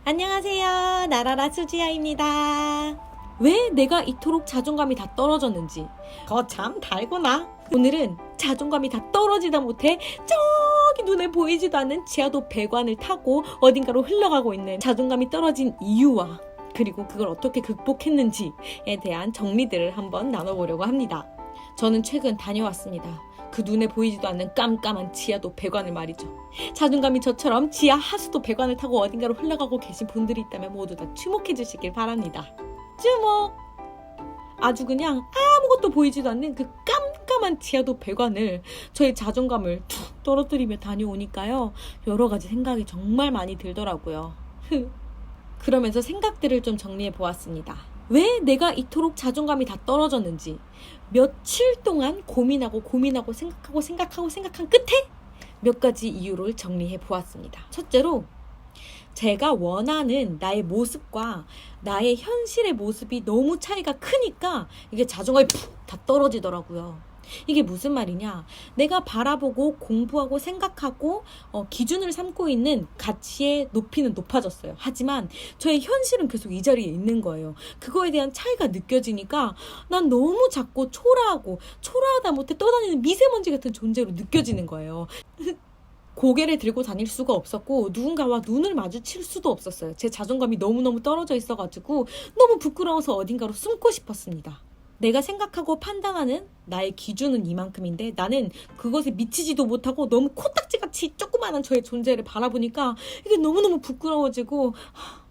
안녕하세요. 나라라 수지아입니다. 왜 내가 이토록 자존감이 다 떨어졌는지 거참 달구나. 오늘은 자존감이 다 떨어지다 못해 저기 눈에 보이지도 않는 지하도 배관을 타고 어딘가로 흘러가고 있는 자존감이 떨어진 이유와 그리고 그걸 어떻게 극복했는지에 대한 정리들을 한번 나눠보려고 합니다. 저는 최근 다녀왔습니다. 그 눈에 보이지도 않는 깜깜한 지하도 배관을 말이죠. 자존감이 저처럼 지하 하수도 배관을 타고 어딘가로 흘러가고 계신 분들이 있다면 모두 다 주목해 주시길 바랍니다. 주목! 아주 그냥 아무것도 보이지도 않는 그 깜깜한 지하도 배관을 저의 자존감을 툭 떨어뜨리며 다녀오니까요. 여러 가지 생각이 정말 많이 들더라고요. 그러면서 생각들을 좀 정리해 보았습니다. 왜 내가 이토록 자존감이 다 떨어졌는지 며칠 동안 고민하고 생각한 끝에 몇 가지 이유를 정리해 보았습니다. 첫째로 제가 원하는 나의 모습과 나의 현실의 모습이 너무 차이가 크니까 이게 자존감이 푹 다 떨어지더라고요. 이게 무슨 말이냐? 내가 바라보고 공부하고 생각하고 기준을 삼고 있는 가치의 높이는 높아졌어요. 하지만 저의 현실은 계속 이 자리에 있는 거예요. 그거에 대한 차이가 느껴지니까 난 너무 작고 초라하다 못해 떠다니는 미세먼지 같은 존재로 느껴지는 거예요. 고개를 들고 다닐 수가 없었고 누군가와 눈을 마주칠 수도 없었어요. 제 자존감이 너무너무 떨어져 있어가지고 너무 부끄러워서 어딘가로 숨고 싶었습니다. 내가 생각하고 판단하는 나의 기준은 이만큼인데 나는 그것에 미치지도 못하고 너무 코딱지같이 조그마한 저의 존재를 바라보니까 이게 너무너무 부끄러워지고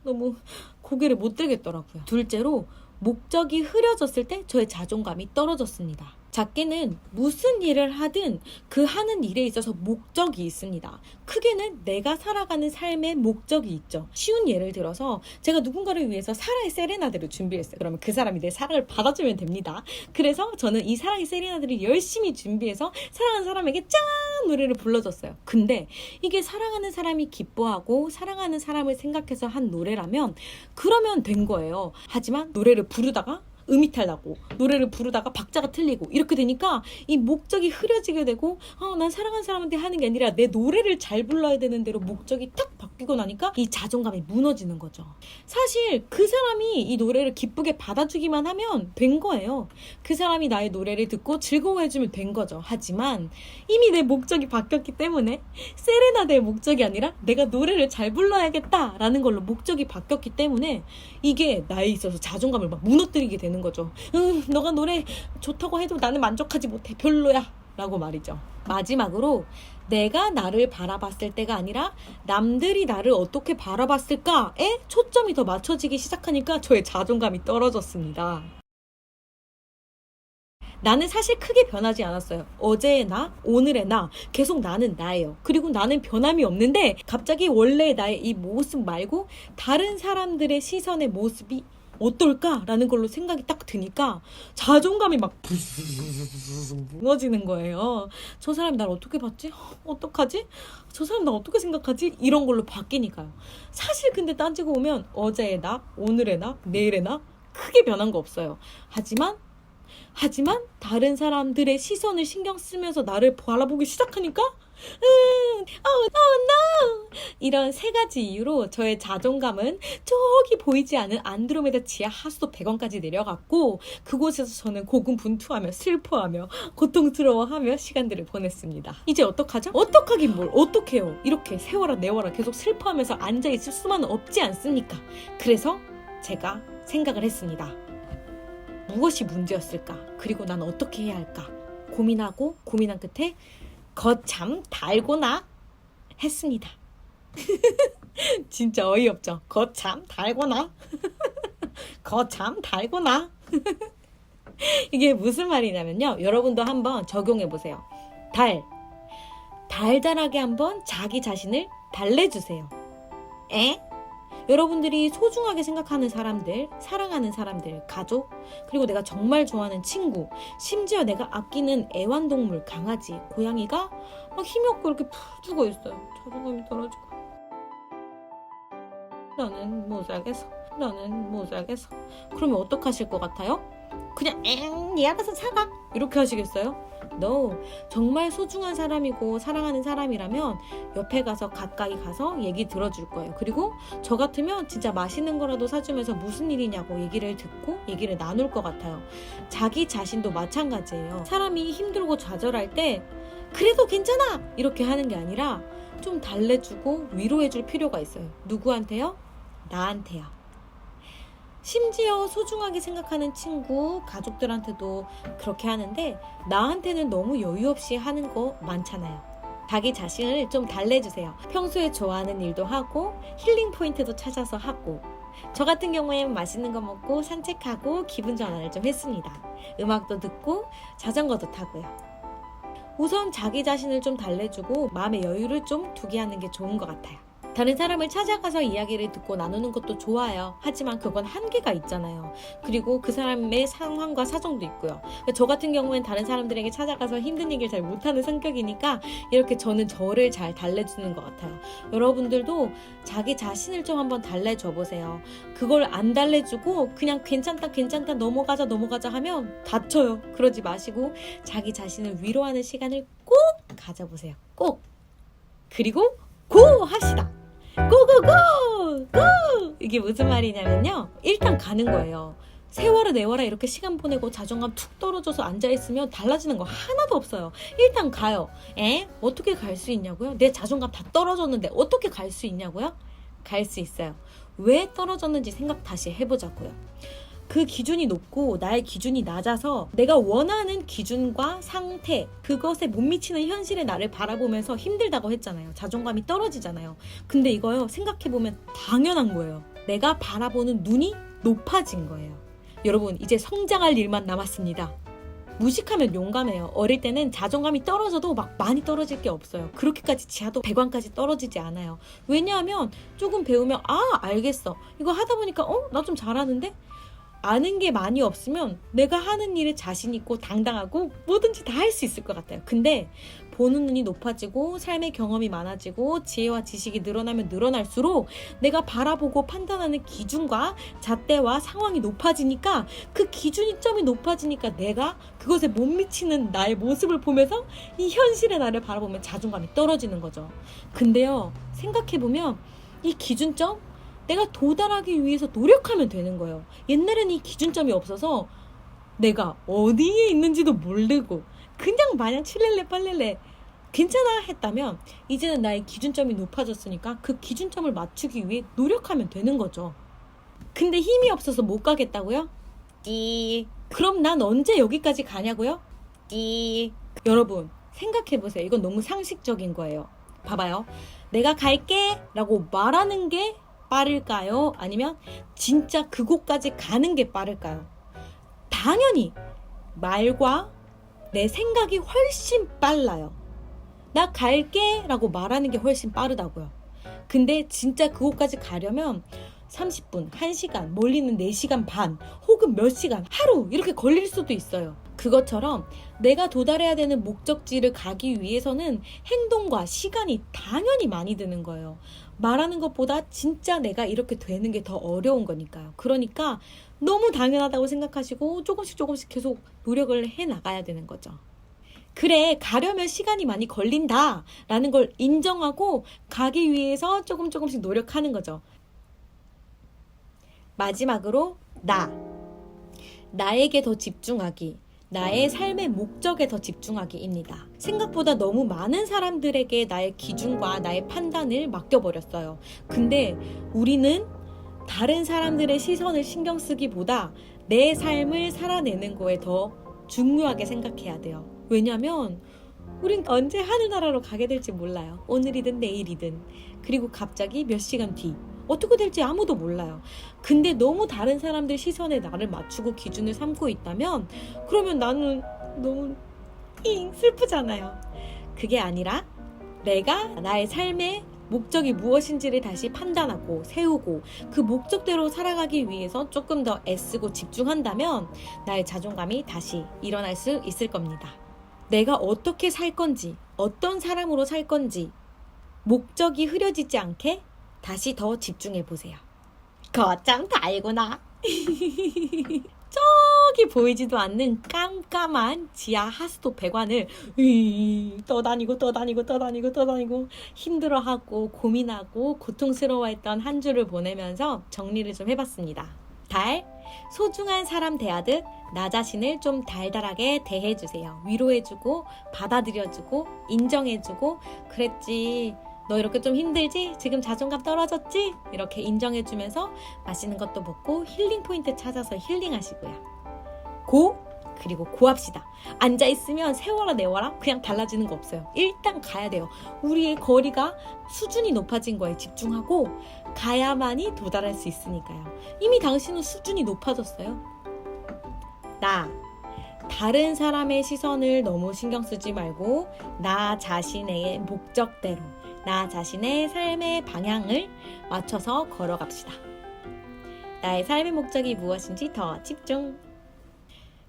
너무 고개를 못 들겠더라고요. 둘째로 목적이 흐려졌을 때 저의 자존감이 떨어졌습니다. 작게는 무슨 일을 하든 그 하는 일에 있어서 목적이 있습니다. 크게는 내가 살아가는 삶의 목적이 있죠. 쉬운 예를 들어서 제가 누군가를 위해서 사랑의 세레나데를 준비했어요. 그러면 그 사람이 내 사랑을 받아주면 됩니다. 그래서 저는 이 사랑의 세레나데를 열심히 준비해서 사랑하는 사람에게 짠! 노래를 불러줬어요. 근데 이게 사랑하는 사람이 기뻐하고 사랑하는 사람을 생각해서 한 노래라면 그러면 된 거예요. 하지만 노래를 부르다가 음이탈 나고 노래를 부르다가 박자가 틀리고 이렇게 되니까 이 목적이 흐려지게 되고 난 사랑하는 사람한테 하는 게 아니라 내 노래를 잘 불러야 되는 대로 목적이 탁 바뀌고 나니까 이 자존감이 무너지는 거죠. 사실 그 사람이 이 노래를 기쁘게 받아주기만 하면 된 거예요. 그 사람이 나의 노래를 듣고 즐거워해주면 된 거죠. 하지만 이미 내 목적이 바뀌었기 때문에 세레나데의 목적이 아니라 내가 노래를 잘 불러야겠다라는 걸로 목적이 바뀌었기 때문에 이게 나에 있어서 자존감을 막 무너뜨리게 되는 거죠. 너가 노래 좋다고 해도 나는 만족하지 못해. 별로야. 라고 말이죠. 마지막으로 내가 나를 바라봤을 때가 아니라 남들이 나를 어떻게 바라봤을까에 초점이 더 맞춰지기 시작하니까 저의 자존감이 떨어졌습니다. 나는 사실 크게 변하지 않았어요. 어제의 나, 오늘의 나, 계속 나는 나예요. 그리고 나는 변함이 없는데 갑자기 원래 나의 이 모습 말고 다른 사람들의 시선의 모습이 어떨까라는 걸로 생각이 딱 드니까 자존감이 막 무너지는 거예요. 저 사람이 날 어떻게 봤지? 어떡하지? 저 사람 날 어떻게 생각하지? 이런 걸로 바뀌니까요. 사실 근데 따지고 보면 어제의 나, 오늘의 나, 내일의 나 크게 변한 거 없어요. 하지만 다른 사람들의 시선을 신경 쓰면서 나를 바라보기 시작하니까 no! 이런 세 가지 이유로 저의 자존감은 저기 보이지 않은 안드로메다 지하 하수도 100원까지 내려갔고 그곳에서 저는 고군분투하며 슬퍼하며 고통스러워하며 시간들을 보냈습니다. 이제 어떡하죠? 어떡하긴 뭘 어떡해요. 이렇게 세월아 내월아 계속 슬퍼하면서 앉아있을 수만은 없지 않습니까? 그래서 제가 생각을 했습니다. 무엇이 문제였을까? 그리고 난 어떻게 해야 할까? 고민한 끝에 거참 달고나 했습니다. 진짜 어이없죠? 거참 달고나 거참 달고나 이게 무슨 말이냐면요. 여러분도 한번 적용해보세요. 달달하게 한번 자기 자신을 달래주세요. 여러분들이 소중하게 생각하는 사람들, 사랑하는 사람들, 가족, 그리고 내가 정말 좋아하는 친구, 심지어 내가 아끼는 애완동물, 강아지, 고양이가 막 힘이 없고 이렇게 푹 죽어 있어요. 자존감이 떨어지고. 나는 못 살겠어. 그러면 어떡하실 것 같아요? 그냥 니 알아서 살아 이렇게 하시겠어요? No. 정말 소중한 사람이고 사랑하는 사람이라면 옆에 가서 가까이 가서 얘기 들어줄 거예요. 그리고 저 같으면 진짜 맛있는 거라도 사주면서 무슨 일이냐고 얘기를 듣고 얘기를 나눌 것 같아요. 자기 자신도 마찬가지예요. 사람이 힘들고 좌절할 때 그래도 괜찮아 이렇게 하는 게 아니라 좀 달래주고 위로해줄 필요가 있어요. 누구한테요? 나한테요. 심지어 소중하게 생각하는 친구, 가족들한테도 그렇게 하는데 나한테는 너무 여유 없이 하는 거 많잖아요. 자기 자신을 좀 달래주세요. 평소에 좋아하는 일도 하고 힐링 포인트도 찾아서 하고 저 같은 경우엔 맛있는 거 먹고 산책하고 기분 전환을 좀 했습니다. 음악도 듣고 자전거도 타고요. 우선 자기 자신을 좀 달래주고 마음의 여유를 좀 두게 하는 게 좋은 것 같아요. 다른 사람을 찾아가서 이야기를 듣고 나누는 것도 좋아요. 하지만 그건 한계가 있잖아요. 그리고 그 사람의 상황과 사정도 있고요. 저 같은 경우엔 다른 사람들에게 찾아가서 힘든 얘기를 잘 못하는 성격이니까 이렇게 저는 저를 잘 달래주는 것 같아요. 여러분들도 자기 자신을 좀 한번 달래줘 보세요. 그걸 안 달래주고 그냥 괜찮다 넘어가자 하면 다쳐요. 그러지 마시고 자기 자신을 위로하는 시간을 꼭 가져보세요. 꼭. 그리고 고 합시다. 고고고! 고! 이게 무슨 말이냐면요. 일단 가는 거예요. 세워라 내워라 이렇게 시간 보내고 자존감 툭 떨어져서 앉아있으면 달라지는 거 하나도 없어요. 일단 가요. 어떻게 갈 수 있냐고요? 내 자존감 다 떨어졌는데 어떻게 갈 수 있냐고요? 갈 수 있어요. 왜 떨어졌는지 생각 다시 해보자고요. 그 기준이 높고 나의 기준이 낮아서 내가 원하는 기준과 상태, 그것에 못 미치는 현실의 나를 바라보면서 힘들다고 했잖아요. 자존감이 떨어지잖아요. 근데 이거요, 생각해보면 당연한 거예요. 내가 바라보는 눈이 높아진 거예요. 여러분, 이제 성장할 일만 남았습니다. 무식하면 용감해요. 어릴 때는 자존감이 떨어져도 막 많이 떨어질 게 없어요. 그렇게까지 지하도 배관까지 떨어지지 않아요. 왜냐하면 조금 배우면 알겠어. 이거 하다 보니까 나 좀 잘하는데? 아는 게 많이 없으면 내가 하는 일에 자신 있고 당당하고 뭐든지 다 할 수 있을 것 같아요. 근데 보는 눈이 높아지고 삶의 경험이 많아지고 지혜와 지식이 늘어나면 늘어날수록 내가 바라보고 판단하는 기준과 잣대와 상황이 높아지니까 그 기준점이 높아지니까 내가 그것에 못 미치는 나의 모습을 보면서 이 현실의 나를 바라보면 자존감이 떨어지는 거죠. 근데요, 생각해보면 이 기준점 내가 도달하기 위해서 노력하면 되는 거예요. 옛날에는 이 기준점이 없어서 내가 어디에 있는지도 모르고 그냥 마냥 칠렐레 빨렐레 괜찮아 했다면 이제는 나의 기준점이 높아졌으니까 그 기준점을 맞추기 위해 노력하면 되는 거죠. 근데 힘이 없어서 못 가겠다고요? 그럼 난 언제 여기까지 가냐고요? 여러분 생각해보세요. 이건 너무 상식적인 거예요. 봐봐요. 내가 갈게 라고 말하는 게 빠를까요? 아니면 진짜 그곳까지 가는 게 빠를까요? 당연히 말과 내 생각이 훨씬 빨라요. 나 갈게 라고 말하는 게 훨씬 빠르다고요. 근데 진짜 그곳까지 가려면 30분, 1시간, 멀리는 4시간 반, 혹은 몇 시간, 하루 이렇게 걸릴 수도 있어요. 그것처럼 내가 도달해야 되는 목적지를 가기 위해서는 행동과 시간이 당연히 많이 드는 거예요. 말하는 것보다 진짜 내가 이렇게 되는 게 더 어려운 거니까요. 그러니까 너무 당연하다고 생각하시고 조금씩 계속 노력을 해 나가야 되는 거죠. 그래, 가려면 시간이 많이 걸린다 라는 걸 인정하고 가기 위해서 조금씩 노력하는 거죠. 마지막으로 나에게 더 집중하기, 나의 삶의 목적에 더 집중하기입니다. 생각보다 너무 많은 사람들에게 나의 기준과 나의 판단을 맡겨버렸어요. 근데 우리는 다른 사람들의 시선을 신경 쓰기보다 내 삶을 살아내는 거에 더 중요하게 생각해야 돼요. 왜냐면 우린 언제 하늘나라로 가게 될지 몰라요. 오늘이든 내일이든. 그리고 갑자기 몇 시간 뒤 어떻게 될지 아무도 몰라요. 근데 너무 다른 사람들 시선에 나를 맞추고 기준을 삼고 있다면 그러면 나는 너무 슬프잖아요. 그게 아니라 내가 나의 삶의 목적이 무엇인지를 다시 판단하고 세우고 그 목적대로 살아가기 위해서 조금 더 애쓰고 집중한다면 나의 자존감이 다시 일어날 수 있을 겁니다. 내가 어떻게 살 건지, 어떤 사람으로 살 건지 목적이 흐려지지 않게 다시 더 집중해 보세요. 거참 달구나. 저기 보이지도 않는 깜깜한 지하 하수도 배관을 떠다니고 힘들어하고 고민하고 고통스러워했던 한 주를 보내면서 정리를 좀 해봤습니다. 달, 소중한 사람 대하듯 나 자신을 좀 달달하게 대해주세요. 위로해주고 받아들여주고 인정해주고 그랬지, 너 이렇게 좀 힘들지? 지금 자존감 떨어졌지? 이렇게 인정해주면서 맛있는 것도 먹고 힐링 포인트 찾아서 힐링하시고요. 그리고 고합시다. 앉아있으면 세워라 내워라 그냥 달라지는 거 없어요. 일단 가야 돼요. 우리의 거리가 수준이 높아진 거에 집중하고 가야만이 도달할 수 있으니까요. 이미 당신은 수준이 높아졌어요. 다른 사람의 시선을 너무 신경 쓰지 말고 나 자신의 목적대로 나 자신의 삶의 방향을 맞춰서 걸어갑시다. 나의 삶의 목적이 무엇인지 더 집중.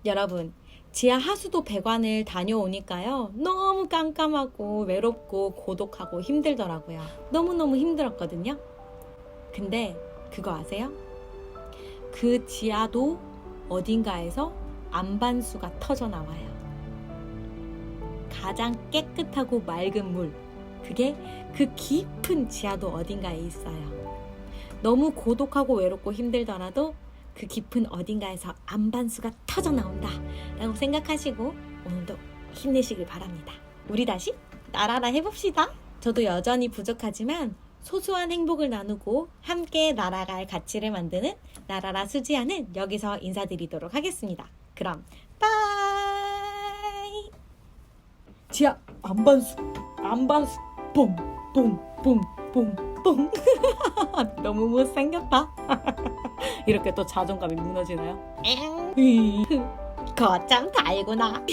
여러분, 지하 하수도 배관을 다녀오니까요, 너무 깜깜하고 외롭고 고독하고 힘들더라고요. 너무너무 힘들었거든요. 근데 그거 아세요? 그 지하도 어딘가에서 안반수가 터져 나와요. 가장 깨끗하고 맑은 물, 그게 그 깊은 지하도 어딘가에 있어요. 너무 고독하고 외롭고 힘들더라도 그 깊은 어딘가에서 안반수가 터져 나온다 라고 생각하시고 오늘도 힘내시길 바랍니다. 우리 다시 나라라 해봅시다. 저도 여전히 부족하지만 소소한 행복을 나누고 함께 날아갈 가치를 만드는 나라라 수지아는 여기서 인사드리도록 하겠습니다. 그럼 빠이. 지하 안반수 뽕 너무 못생겼다. 이렇게 또 자존감이 무너지나요? 거참 달구나.